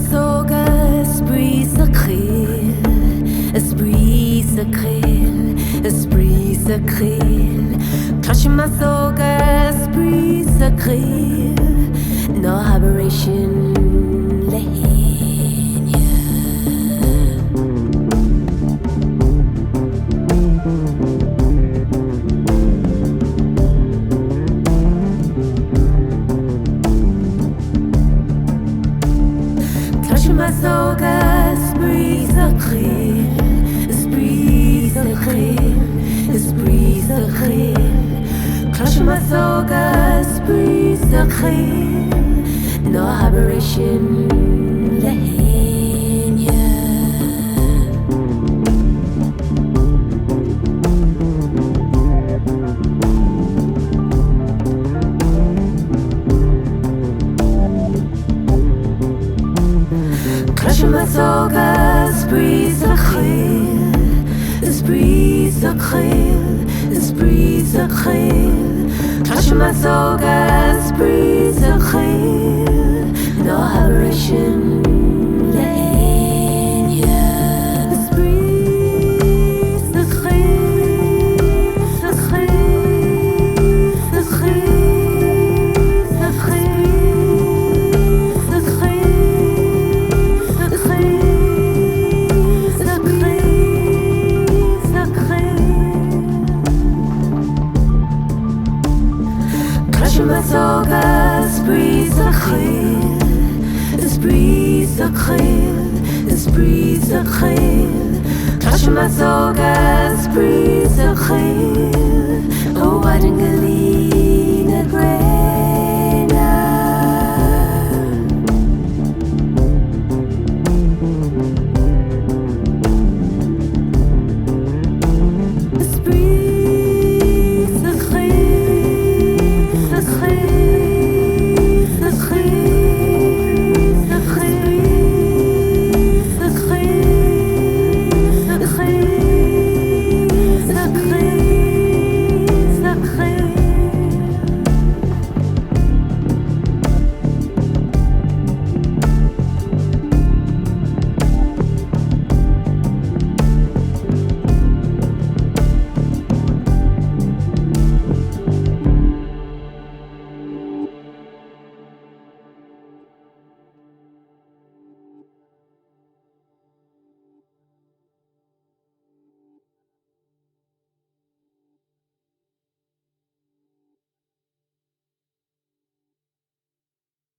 Soga, esprit sacré, esprit sacré, esprit sacré. Clutching my soga, esprit sacré, no aberration. Ma soga, esprit sacré, esprit sacré, esprit sacré. Cloche ma soga, esprit sacré, no aberration. Ma soga, esprit sacré, esprit sacré, esprit sacré. Cloche ma soga, esprit sacré, no aberration. Ma soga, esprit sacré, esprit sacré, esprit sacré. Cloche ma soga, esprit sacré, oh, Wadangalina Grey.